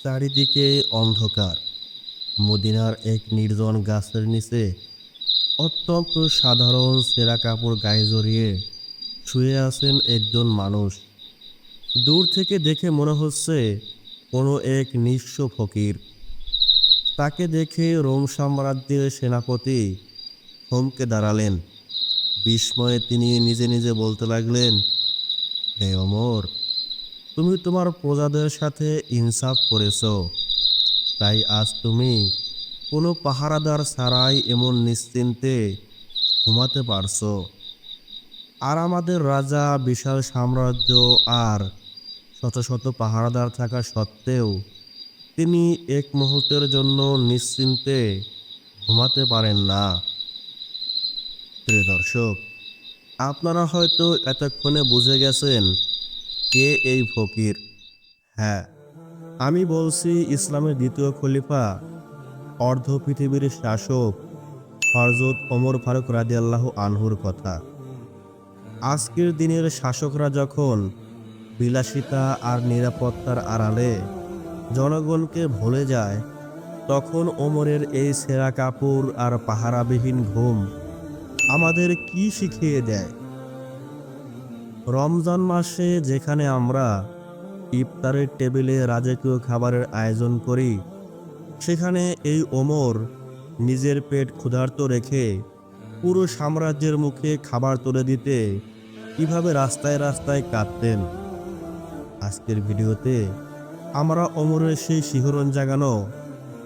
চারিদিকে অন্ধকার। মদিনার এক নির্জন গাছের নিচে অত্যন্ত সাধারণ ছেঁড়া কাপড় গায়ে জড়িয়ে শুয়ে আছেন একজন মানুষ। দূর থেকে দেখে মনে হচ্ছে কোনো এক নিঃস্ব ফকির। তাকে দেখে রোম সাম্রাজ্যের সেনাপতি থমকে দাঁড়ালেন। বিস্ময়ে তিনি নিজে নিজে বলতে লাগলেন, হে ওমর, তুমি তোমার প্রজাদের সাথে ইনসাফ করেছ, তাই আজ তুমি কোনো পাহারাদার ছাড়াই এমন নিশ্চিন্তে ঘুমাতে পারছো। আর আমাদের রাজা, বিশাল সাম্রাজ্য আর শত শত পাহারাদার থাকা সত্ত্বেও তিনি এক মুহূর্তের জন্য নিশ্চিন্তে ঘুমাতে পারেন না। প্রিয় দর্শক, আপনারা হয়তো এতক্ষণে বুঝে গেছেন কে এই ফকির। হ্যাঁ, আমি বলছি ইসলামের দ্বিতীয় খলিফা, অর্ধ পৃথিবীর শাসক হযরত ওমর ফারুক রাদিয়াল্লাহু আনহুর কথা। আজকের দিনের শাসকরা যখন বিলাসিতা আর নিরাপত্তার আড়ালে জনগণকে ভুলে যায়, তখন ওমরের এই ছেঁড়া কাপড় আর পাহারাবিহীন ঘুম আমাদের কি শিখিয়ে দেয়। রমজান মাসে যেখানে আমরা ইফতারের টেবিলে রাজকীয় খাবারের আয়োজন করি, সেখানে এই ওমর নিজের পেট ক্ষুধার্ত রেখে পুরো সাম্রাজ্যের মুখে খাবার তুলে দিতে কিভাবে রাস্তায় রাস্তায় কাঁদতেন। আজকের ভিডিওতে আমরা ওমরের সেই শিহরণ জাগানো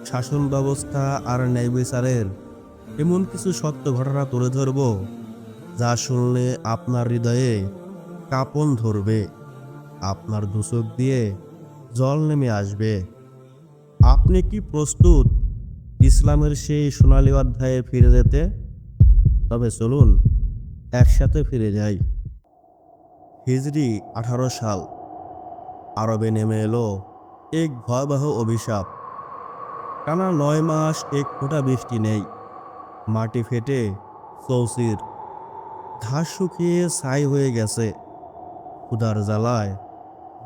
শাসন ব্যবস্থা আর ন্যায় বিচারের এমন কিছু সত্য ঘটনা তুলে ধরব, যা শুনলে আপনার হৃদয়ে কাঁপন ধরবে, আপনার দুচোখ দিয়ে জল নেমে আসবে। আপনি কি প্রস্তুত ইসলামের সেই সোনালী অধ্যায়ে ফিরে যেতে? তবে চলুন একসাথে ফিরে যাই। হিজরি 18 সাল। আরবে নেমে এলো এক ভয়াবহ অভিশাপ। টানা 9 মাস এক ফোঁটা বৃষ্টি নেই। মাটি ফেটে চৌচির, ঘাস শুকিয়ে ছাই হয়ে গেছে। ক্ষুধার জ্বালায়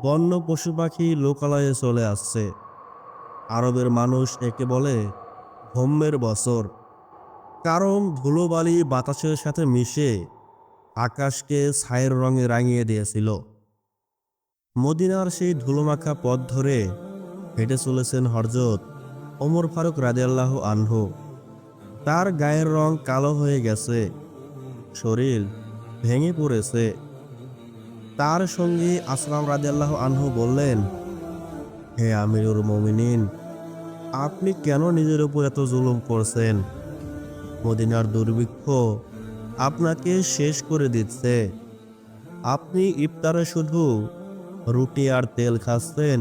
বন্য পশু পাখি লোকালয়ে চলে আসছে। আরবের মানুষ একে বলে হোম্মের বছর, কারণ ধুলোবালি বাতাসের সাথে মিশে আকাশকে ছায়ের রঙে রাঙিয়ে দিয়েছিল। মদিনার সেই ধুলোমাখা পথ ধরে হেঁটে চলেছেন হযরত ওমর ফারুক রাদিয়াল্লাহু আনহু। তার গায়ের রং কালো হয়ে গেছে, শরীর ভেঙে পড়েছে। তার সঙ্গী আসলাম রাদিয়াল্লাহু আনহু বললেন, হে আমিরুল মুমিনিন, আপনি কেন নিজের উপর এত জুলুম করছেন? মদিনার দুর্ভিক্ষ আপনাকে শেষ করে দিচ্ছে। আপনি ইফতারে শুধু রুটি আর তেল খাচ্ছেন।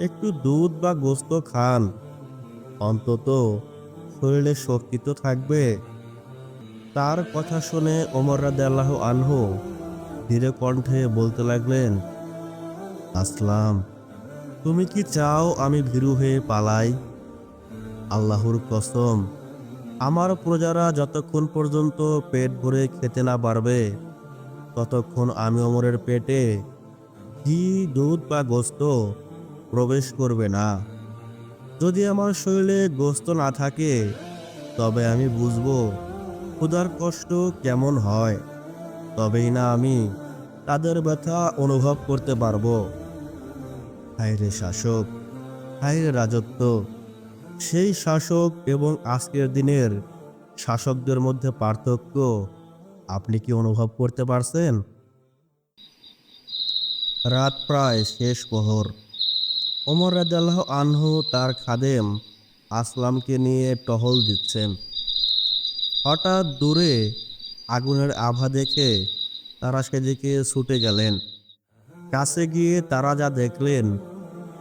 একটু দুধ বা গোশত খান, অন্তত শরীরে শক্তি তো থাকবে। তার কথা শুনে ওমর রাদিয়াল্লাহু আনহু ধীরে কণ্ঠে বলতে লাগলেন, আসলাম, তুমি কি চাও আমি ভীরু হয়ে পালাই? আল্লাহর কসম, আমার প্রজারা যতক্ষণ পর্যন্ত পেট ভরে খেতে না পারবে, ততক্ষণ আমি ওমরের পেটে ঘি, দুধ বা গোশত প্রবেশ করবে না। যদি আমার শরীরে গোশত না থাকে, তবে আমি বুঝবো ক্ষুধার কষ্ট কেমন হয়। তবেই না আমি তাদের ব্যথা অনুভব করতে পারবো। হায় রে শাসক, হায় রে রাজত্ব! সেই শাসক এবং আজকের দিনের শাসকদের মধ্যে পার্থক্য আপনি কি অনুভব করতে পারছেন? রাত প্রায় শেষ প্রহর। ওমর রাদিয়াল্লাহু আনহু তার খাদেম আসলামকে নিয়ে টহল দিচ্ছেন। হঠাৎ দূরে আগুনের আভা দেখে তারা সেদিকে ছুটে গেলেন। কাছে গিয়ে তারা যা দেখলেন,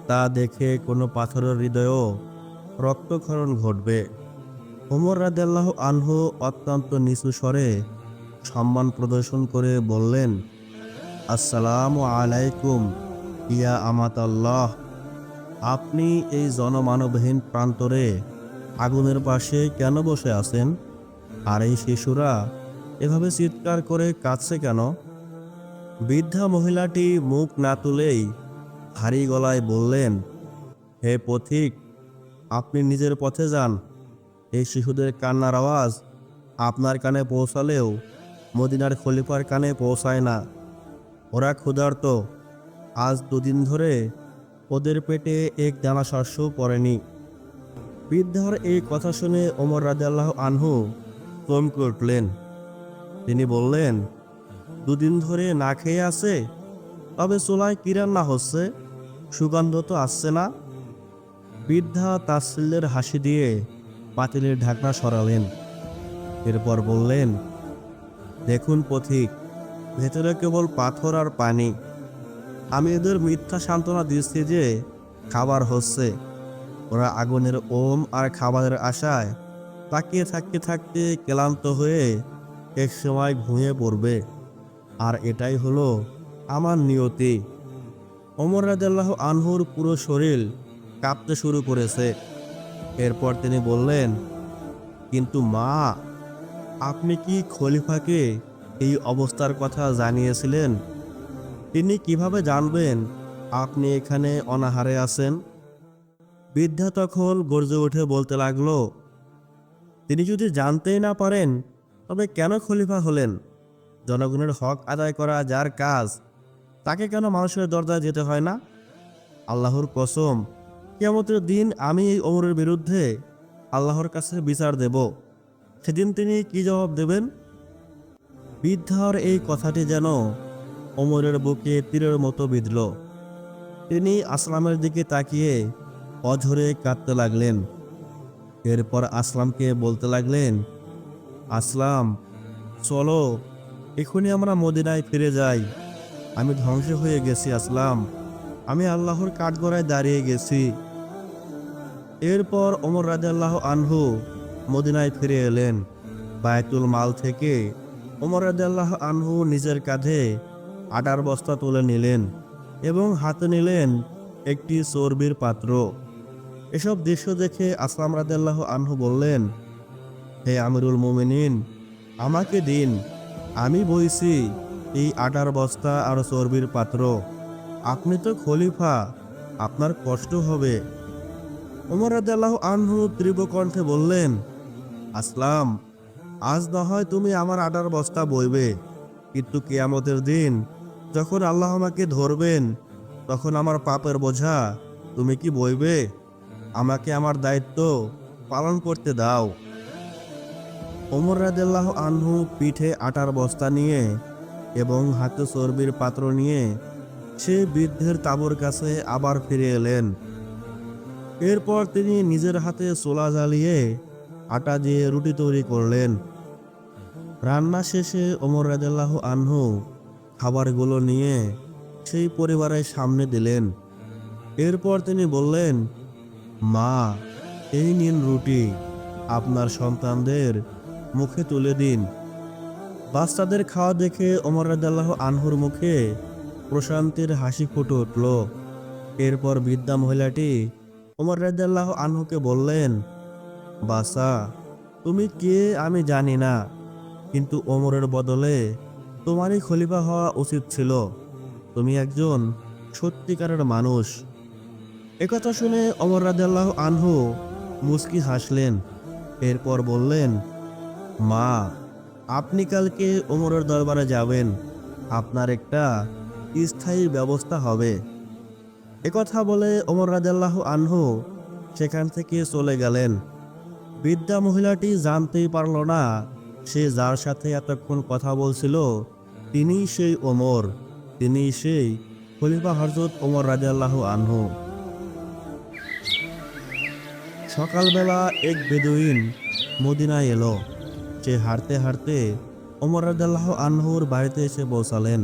তা দেখে কোনো পাথরের হৃদয়েও রক্তক্ষরণ ঘটবে। ওমর রাদিয়াল্লাহু আনহু অত্যন্ত নিচু স্বরে সম্মান প্রদর্শন করে বললেন, আসসালামু আলাইকুম ইয়া আমাতাল্লাহ। আপনি এই জনমানবহীন প্রান্তরে আগুনের পাশে কেন বসে আছেন? আর এই শিশুরা এভাবে চিৎকার করে কাঁদছে কেন? বৃদ্ধা মহিলাটি মুখ না তুলেই ভারী গলায় বললেন, হে পথিক, আপনি নিজের পথে যান। এই শিশুদের কান্নার আওয়াজ আপনার কানে পৌঁছালেও মদিনার খলিফার কানে পৌঁছায় না। ওরা ক্ষুধার্ত। আজ 2 দিন ধরে ওদের পেটে এক দানা শস্যও পড়েনি। বৃদ্ধার এই কথা শুনে ওমর রাদিয়াল্লাহু আনহু চমকে উঠলেন। তিনি বললেন, 2 দিন ধরে না খেয়ে আছে? তবে চুলায় কি রান্না হচ্ছে? সুগন্ধ তো আসছে না। বৃদ্ধা তাচ্ছিল্যের হাসি দিয়ে পাতিলের ঢাকনা সরালেন। এরপর বললেন, দেখুন পথিক, ভেতরে কেবল পাথর আর পানি। আমি এদের মিথ্যা সান্ত্বনা দিচ্ছি যে খাবার হচ্ছে। ওরা আগুনের ওম আর খাবারের আশায় তাকিয়ে থাকতে থাকতে ক্লান্ত হয়ে এক সময় ঘুমিয়ে পড়বে। আর এটাই হলো আমার নিয়তি। ওমর রাদিয়াল্লাহু আনহুর পুরো শরীর কাঁপতে শুরু করেছে। এরপর তিনি বললেন, কিন্তু মা, আপনি কি খলিফাকে এই অবস্থার কথা জানিয়েছিলেন? তিনি কিভাবে জানবেন আপনি এখানে অনাহারে আছেন? বৃদ্ধা তখন গর্জে উঠে বলতে লাগলো, তিনি যদি জানতেই না পারেন তবে কেন খলিফা হলেন? জনগণের হক আদায় করা যার কাজ, তাকে কেন মানুষের দরজায় যেতে হয় না? আল্লাহর কসম, কিয়ামতের দিন আমি এই ওমরের বিরুদ্ধে আল্লাহর কাছে বিচার দেব। সেদিন তিনি কি জবাব দেবেন? বৃদ্ধার এই কথাটি যেন ওমরের বুকে তীরের মতো বিঁধল। তিনি আসলামের দিকে তাকিয়ে অঝরে কাঁদতে লাগলেন। এরপর আসলামকে বলতে লাগলেন, আসলাম, চলো এখনই আমরা মদিনায় ফিরে যাই। আমি ধ্বংস হয়ে গেছি আসলাম, আমি আল্লাহর কাঠগড়ায় দাঁড়িয়ে গেছি। এরপর ওমর রাদিয়াল্লাহু আনহু মদিনায় ফিরে এলেন। বায়তুল মাল থেকে ওমর রাদিয়াল্লাহু আনহু নিজের কাঁধে আটার বস্তা তুলে নিলেন এবং হাতে নিলেন একটি চর্বির পাত্র। এসব দৃশ্য দেখে আসলাম রাদিয়াল্লাহু আনহু বললেন, হে আমিরুল মুমিনিন, আমাকে দিন, আমি বইছি এই আটার বস্তা আর চর্বির পাত্র। আপনি তো খলিফা, আপনার কষ্ট হবে। ওমর রাদিয়াল্লাহু আনহু তীব্র কণ্ঠে বললেন, আসলাম, আজ না হয় তুমি আমার আটার বস্তা বইবে, কিন্তু কিয়ামতের দিন যখন আল্লাহ আমাকে ধরবেন, তখন আমার পাপের বোঝা তুমি কি বইবে? আমাকে আমার দায়িত্ব পালন করতে দাও। ওমর রাদিয়াল্লাহু আনহু পিঠে আটার বস্তা নিয়ে এবং হাতে চর্বির পাত্র নিয়ে সে বৃদ্ধের তাঁবুর কাছে আবার ফিরে এলেন। এরপর তিনি নিজের হাতে চুলা জ্বালিয়ে আটা দিয়ে রুটি তৈরি করলেন। রান্না শেষে ওমর রাদিয়াল্লাহু আনহু খাবারগুলো নিয়ে সেই পরিবারের সামনে দিলেন। এরপর তিনি বললেন, মা, এই নিন রুটি, আপনার সন্তানদের মুখে তুলে দিন। বাচ্চাদের খাওয়া দেখে ওমর রাদিয়াল্লাহু আনহুর মুখে প্রশান্তির হাসি ফুটে উঠল। এরপর বৃদ্ধা মহিলাটি ওমর রাদিয়াল্লাহু আনহুকে বললেন, বাছা, তুমি কে আমি জানি না, কিন্তু ওমরের বদলে তোমারই খলিফা হওয়া উচিত ছিল। তুমি একজন সত্যিকারের মানুষ। একথা শুনে ওমর রাদিয়াল্লাহু আনহু মুচকি হাসলেন। এরপর বললেন, মা, আপনি কালকে ওমরের দরবারে যাবেন, আপনার একটা স্থায়ী ব্যবস্থা হবে। একথা বলে ওমর রাদিয়াল্লাহু আনহু সেখান থেকে চলে গেলেন। বৃদ্ধা মহিলাটি জানতেই পারল না সে যার সাথে এতক্ষণ কথা বলছিল তিনিই সেই ওমর, তিনিই সেই খলিফা হযরত ওমর রাদিয়াল্লাহু আনহু। সকালবেলা এক বেদুইন মদিনায় এলো। সে হাঁটতে হাঁটতে ওমর রাদিয়াল্লাহু আনহুর বাড়িতে এসে পৌঁছালেন।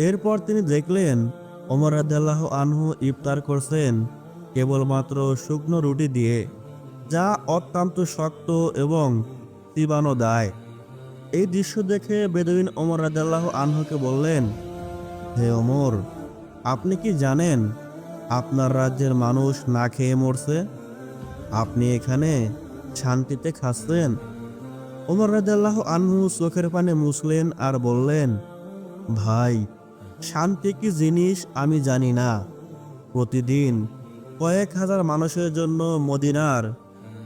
এরপর তিনি দেখলেন ওমর রাদিয়াল্লাহু আনহু ইফতার করছেন কেবলমাত্র শুকনো রুটি দিয়ে, যা অত্যন্ত শক্ত এবং চিবানো দায়। এই দৃশ্য দেখে বেদুইন ওমর রাদিয়াল্লাহু আনহুকে বললেন, হে ওমর, আপনি কি জানেন আপনার রাজ্যের মানুষ না খেয়ে মরছে? আপনি এখানে শান্তিতে খাচ্ছেন? ওমর রাদিয়াল্লাহু আনহু চোখের পানি মুছলেন আর বললেন, ভাই, শান্তি কি জিনিস আমি জানি না। প্রতিদিন কয়েক হাজার মানুষের জন্য মদিনার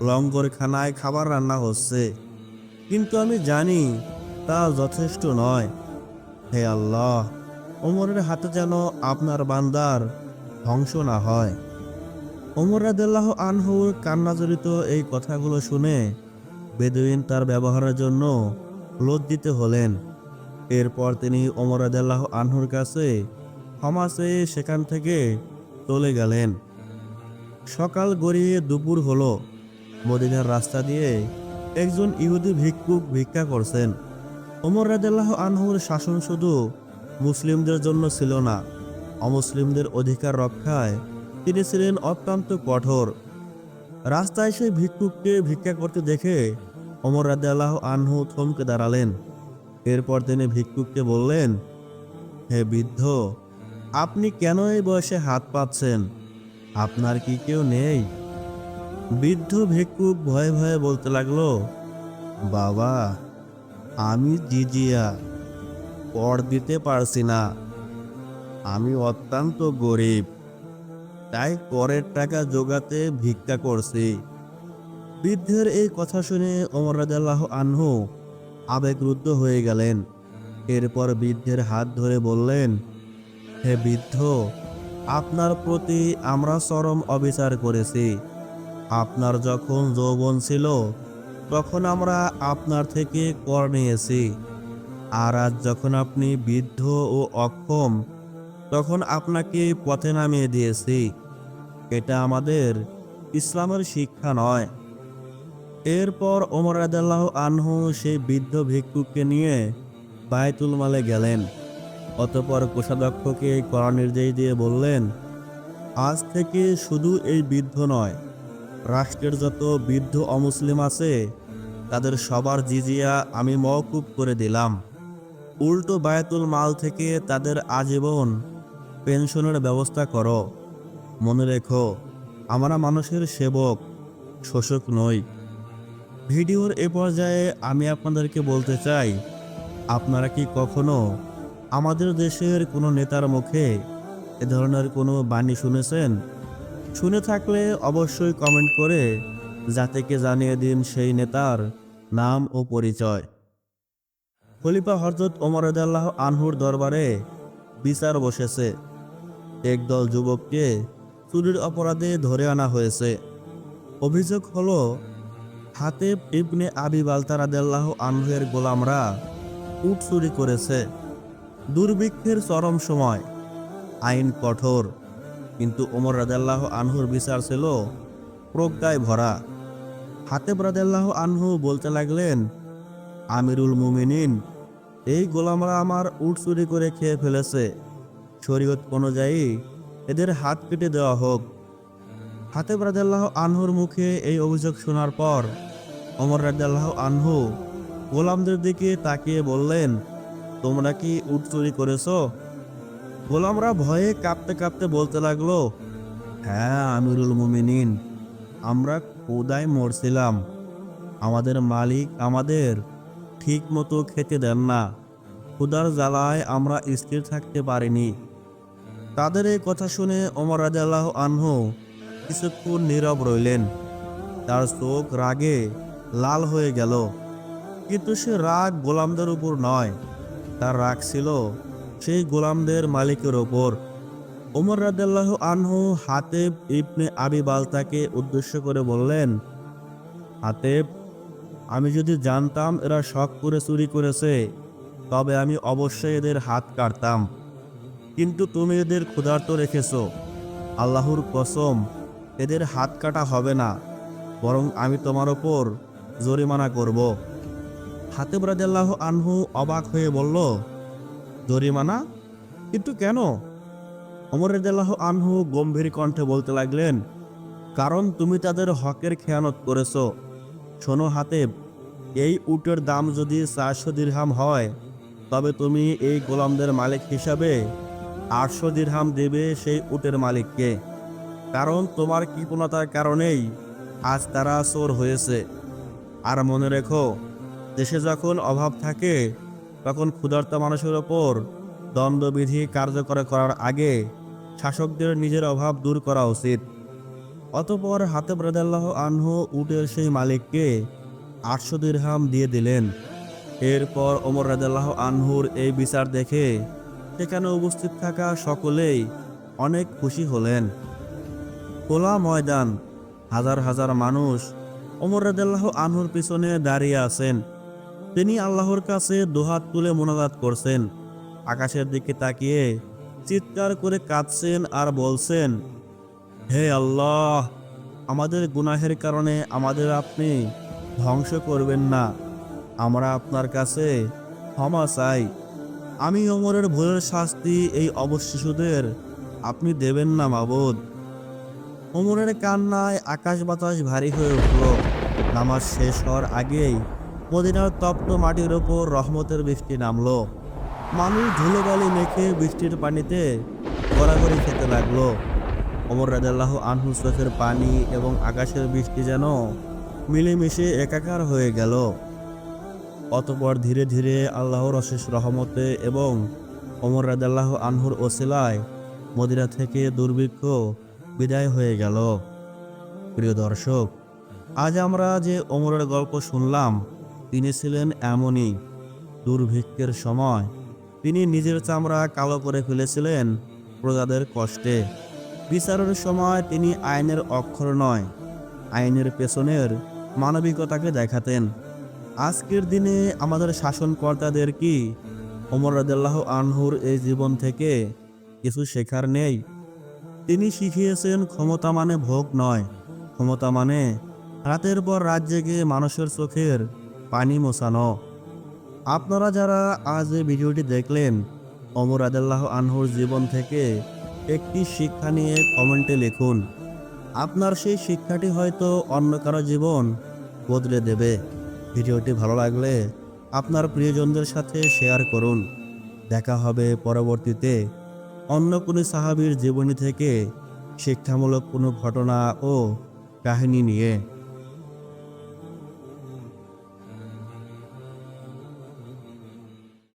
লঙ্গরখানায় খাবার রান্না হচ্ছে, কিন্তু আমি জানি তা যথেষ্ট নয়। হে আল্লাহ, ওমরের হাতে যেন আপনার বান্দার ধ্বংস না হয়। ওমর রাদিয়াল্লাহু আনহুর কান্নাজড়িত এই কথাগুলো শুনে বেদুইন তার ব্যবহারের জন্য লজ্জিত হলেন। এরপর তিনি ওমর রাদিয়াল্লাহু আনহুর কাছে ক্ষমা চেয়ে সেখান থেকে চলে গেলেন। সকাল গড়িয়ে দুপুর হলো। মদিনার রাস্তা দিয়ে একজন ইহুদি ভিক্ষুক ভিক্ষা করছেন। ওমর রাদিয়াল্লাহু আনহুর শাসন শুধু মুসলিমদের জন্য ছিল না, অমুসলিমদের অধিকার রক্ষায় তিনি ছিলেন অত্যন্ত কঠোর। রাস্তায় সেই ভিক্ষুককে ভিক্ষা করতে দেখে ওমর রাদিয়াল্লাহু আনহু থমকে দাঁড়ালেন। এরপর তিনি ভিক্ষুককে বললেন, হে বৃদ্ধ, আপনি কেন এই বয়সে হাত পাচ্ছেন? আপনার কি কেউ নেই? বৃদ্ধ ভিক্ষুক ভয়ে ভয়ে বলতে লাগলো, বাবা, আমি জিজিয়া কর দিতে পারছি না। আমি অত্যন্ত গরিব, তাই করের টাকা জোগাতে ভিক্ষা করছি। বৃদ্ধের এই কথা শুনে ওমর রাদিয়াল্লাহু আনহু আবেগরুদ্ধ হয়ে গেলেন। এরপর বৃদ্ধের হাত ধরে বললেন, হে বৃদ্ধ, আপনার প্রতি আমরা চরম অবিচার করেছি। আপনার যখন যৌবন ছিল তখন আমরা আপনার থেকে কর নিয়েছি, আর আজ যখন আপনি বৃদ্ধ ও অক্ষম তখন আপনাকে পথে নামিয়ে দিয়েছি। এটা আমাদের ইসলামের শিক্ষা নয়। এরপর ওমর রাদিয়াল্লাহু আনহু সেই বৃদ্ধ ভিক্ষুককে নিয়ে বায়তুল মালে গেলেন। অতঃপর কোষাধ্যক্ষকে কড়া নির্দেশ দিয়ে বললেন, আজ থেকে শুধু এই বৃদ্ধ নয়, রাষ্ট্রের যত বৃদ্ধ অমুসলিম আছে তাদের সবার জিজিয়া আমি মওকুফ করে দিলাম। উল্টো বায়তুল মাল থেকে তাদের আজীবন পেনশনের ব্যবস্থা করো। মনে রেখো, আমরা মানুষের সেবক, শোষক নই। ভিডিওর এ পর্যায়ে আমি আপনাদেরকে বলতে চাই, আপনারা কি কখনো আমাদের দেশের কোনো নেতার মুখে এ ধরনের কোনো বাণী শুনেছেন? শুনে থাকলে অবশ্যই কমেন্ট করে জাতিকে জানিয়ে দিন সেই নেতার নাম ও পরিচয়। খলিফা হযরত ওমর রাদিয়াল্লাহু আনহুর দরবারে বিচার বসেছে। একদল যুবককে চুরির অপরাধে ধরে আনা হয়েছে। অভিযোগ হলো, হাতেব ইবনে আবি বালতা রাদিয়াল্লাহু আনহুর গোলামরা উট চুরি করেছে। দুর্ভিক্ষের চরম সময়, আইন কঠোর, কিন্তু ওমর রাদিয়াল্লাহু আনহুর বিচার ছিল প্রজ্ঞায় ভরা। হাতেব রাদিয়াল্লাহু আনহু বলতে লাগলেন, আমিরুল মুমিনিন, এই গোলামরা আমার উট চুরি করে খেয়ে ফেলেছে। শরীয়ত অনুযায়ী এদের হাত কেটে দেওয়া হোক। হাতেব রাদিয়াল্লাহু আনহুর মুখে এই অভিযোগ শোনার পর ওমর রাদিয়াল্লাহু আনহু গোলামদের দিকে তাকিয়ে বললেন, তোমরা কি উট চুরি করেছো? গোলামরা ভয়ে কাঁপতে কাঁপতে বলতে লাগলো, হ্যাঁ আমিরুল মুমিনিন, আমরা ক্ষুধায় মরছিলাম। আমাদের মালিক আমাদের ঠিক মতো খেতে দেন না। ক্ষুধার জ্বালায় আমরা স্থির থাকতে পারিনি। তাদের এই কথা শুনে ওমর রাদিয়াল্লাহু আনহু কিছুক্ষণ নীরব রইলেন। তার চোখ রাগে লাল হয়ে গেল, কিন্তু সে রাগ গোলামদের উপর নয়, তার রাগ ছিল সেই গোলামদের মালিকের ওপর। ওমর রাদিয়াল্লাহু আনহু হাতেব ইবনে আবি বালতাকে উদ্দেশ্য করে বললেন, হাতেব, আমি যদি জানতাম এরা শখ করে চুরি করেছে তবে আমি অবশ্যই এদের হাত কাটতাম, কিন্তু তুমি এদের ক্ষুধার্ত রেখেছো। আল্লাহর কসম, এদের হাত কাটা হবে না, বরং আমি তোমার ওপর জরিমানা করব। হাতেব রাদিয়াল্লাহু আনহু অবাক হয়ে বলল, জরিমানা? কিন্তু কেন? ওমর রাদিয়াল্লাহু আনহু গম্ভীর কণ্ঠে বলতে লাগলেন, কারণ তুমি তাদের হকের খেয়ানত করেছো। শোনো হাতেব, এই উটের দাম যদি 400 দিরহাম হয় তবে তুমি এই গোলামদের মালিক হিসাবে 800 দিরহাম দেবে সেই উটের মালিককে। কারণ তোমার কৃপণতার কারণেই আজ তারা চোর হয়েছে। আর মনে রেখো, দেশে যখন অভাব থাকে তখন ক্ষুধার্ত মানুষের ওপর দণ্ডবিধি কার্যকর করার আগে শাসকদের নিজের অভাব দূর করা উচিত। অতঃপর হাতেব রাদিয়াল্লাহু আনহু উটের সেই মালিককে 800 দিরহাম দিয়ে দিলেন। এরপর ওমর রাদিয়াল্লাহু আনহুর এই বিচার দেখে সেখানে উপস্থিত থাকা সকলেই অনেক খুশি হলেন। খোলা ময়দান, হাজার হাজার মানুষ ওমর রাদিয়াল্লাহু আনহুর পিছনে দাঁড়িয়ে আছেন। তিনি আল্লাহর কাছে দুহাত তুলে মোনাজাত করছেন, আকাশের দিকে তাকিয়ে চিৎকার করে কাঁদছেন আর বলছেন, হে আল্লাহ, আমাদের গুনাহের কারণে আমাদের আপনি ধ্বংস করবেন না। আমরা আপনার কাছে ক্ষমা চাই। আমি ওমরের ভুলের শাস্তি এই অবশ শিশুদের আপনি দেবেন না মাবুদ। ওমরের কান্নায় আকাশ বাতাস ভারী হয়ে উঠল। নামাজ শেষ হওয়ার আগেই মদিনার তপ্ত মাটির ওপর রহমতের বৃষ্টি নামলো। মানুষ ধুলোবালি মেখে বৃষ্টির পানিতে গড়াগড়ি খেতে লাগলো। ওমর রাদিয়াল্লাহু আনহু চোখের পানি এবং আকাশের বৃষ্টি যেন মিলেমিশে একাকার হয়ে গেল। অতঃপর ধীরে ধীরে আল্লাহর অশেষ রহমতে এবং ওমর রাদিয়াল্লাহু আনহুর ওসিলায় মদিনা থেকে দুর্ভিক্ষ বিদায় হয়ে গেল। প্রিয় দর্শক, আজ আমরা যে ওমরের গল্প শুনলাম, তিনি ছিলেন এমনই। দুর্ভিক্ষের সময় তিনি নিজের চামড়া কালো করে ফেলেছিলেন প্রজাদের কষ্টে। বিচারের সময় তিনি আইনের অক্ষর নয়, আইনের পেছনের মানবিকতাকে দেখাতেন। আজকের দিনে আমাদের শাসনকর্তাদের কি ওমর রাদিয়াল্লাহু আনহুর এই জীবন থেকে কিছু শেখার নেই? তিনি শিখিয়েছেন ক্ষমতা মানে ভোগ নয়, ক্ষমতা মানে রাতের পর রাত জেগে মানুষের চোখের পানি মোছানো। আপনারা যারা আজ এই ভিডিওটি দেখলেন, ওমর রাদিয়াল্লাহু আনহুর জীবন থেকে একটি শিক্ষা নিয়ে কমেন্টে লিখুন। আপনার সেই শিক্ষাটি হয়তো অন্য কারো জীবন বদলে দেবে। ভিডিওটি ভালো লাগলে আপনার প্রিয়জনদের সাথে শেয়ার করুন। দেখা হবে পরবর্তীতে অন্য কোনো সাহাবীর জীবনী থেকে শিক্ষামূলক কোনো ঘটনা ও কাহিনী নিয়ে।